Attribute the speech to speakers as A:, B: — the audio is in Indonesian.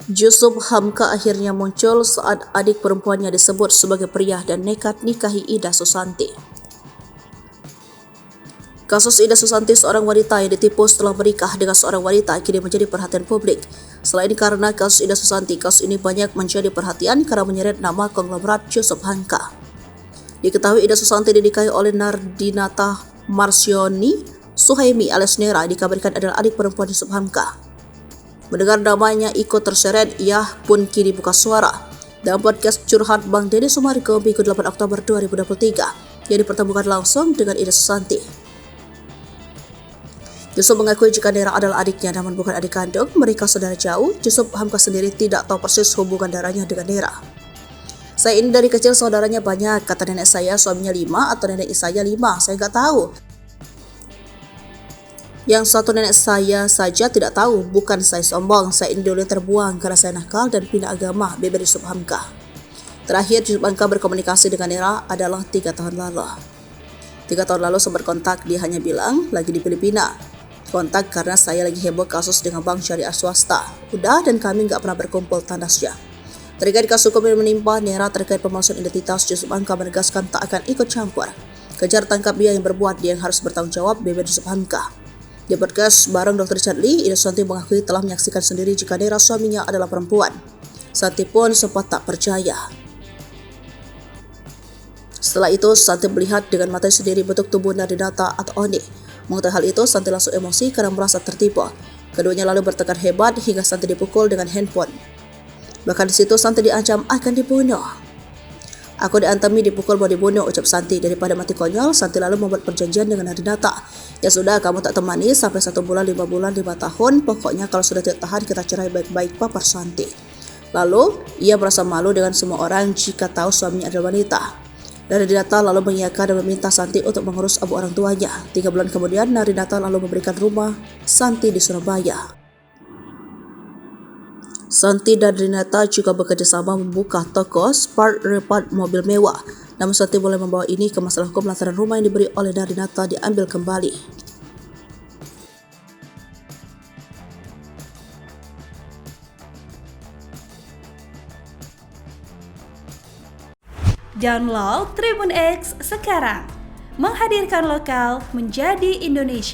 A: Yusuf Hamka akhirnya muncul saat adik perempuannya disebut sebagai pria dan nekat nikahi Ida Susanti. Kasus Ida Susanti, seorang wanita yang ditipu setelah menikah dengan seorang wanita, kini menjadi perhatian publik. Selain karena kasus Ida Susanti, kasus ini banyak menjadi perhatian karena menyeret nama konglomerat Yusuf Hamka. Diketahui Ida Susanti dinikahi oleh Nardinata Marsyoni Suhaimi alias Nera, dikabarkan adalah adik perempuan Yusuf Hamka. Mendengar namanya ikut terseret, ia pun kini buka suara. Dalam podcast Curhat Bang Deddy Sumargo Minggu 8 Oktober 2023, yang dipertemukan langsung dengan Ida Susanti. Yusuf mengakui jika Nera adalah adiknya namun bukan adik kandung, mereka saudara jauh. Yusuf Hamka sendiri tidak tahu persis hubungan darahnya dengan Nera. Saya ini dari kecil saudaranya banyak, kata nenek saya suaminya 5 atau nenek saya 5, saya nggak tahu. Yang satu nenek saya saja tidak tahu, bukan saya sombong, saya ini dulu terbuang karena saya nakal dan pindah agama, beber Yusuf Hamka. Terakhir Yusuf Hamka berkomunikasi dengan Nera adalah 3 tahun lalu. 3 tahun lalu sempat kontak, dia hanya bilang lagi di Filipina. Kontak karena saya lagi heboh kasus dengan bank syariah swasta. Udah, dan kami nggak pernah berkumpul, tandasnya. Terkait kasus hukum yang menimpa Nera terkait pemalsuan identitas, Yusuf Hamka menegaskan tak akan ikut campur. Kejar tangkap dia yang berbuat, dia yang harus bertanggung jawab, beber Yusuf Hamka. Di podcast bareng Dr. Richard Lee, Ida Susanti mengakui telah menyaksikan sendiri jika Nera suaminya adalah perempuan. Santi pun sempat tak percaya. Setelah itu, Santi melihat dengan mata sendiri bentuk tubuh Nardinata atau Oni. Mengetahui hal itu, Santi langsung emosi karena merasa tertipu. Keduanya lalu bertengkar hebat hingga Santi dipukul dengan handphone. Bahkan di situ Santi diancam akan dibunuh. Aku diantemi, dipukul, mau dibunuh, ucap Santi. Daripada mati konyol, Santi lalu membuat perjanjian dengan Nardinata. Ya sudah, kamu tak temani sampai 1 bulan, 5 bulan, 5 tahun. Pokoknya kalau sudah tidak tahan, kita cerai baik-baik, papar Santi. Lalu, ia merasa malu dengan semua orang jika tahu suaminya adalah wanita. Nardinata lalu mengiyakan dan meminta Santi untuk mengurus abu orang tuanya. 3 bulan kemudian, Nardinata lalu memberikan rumah Santi di Surabaya. Santi dan Nardinata juga bekerja sama membuka toko spare repart mobil mewah. Namun Santi boleh membawa ini ke masalah hukum lantaran rumah yang diberi oleh Nardinata diambil kembali.
B: Download Tribun X sekarang, menghadirkan lokal menjadi Indonesia.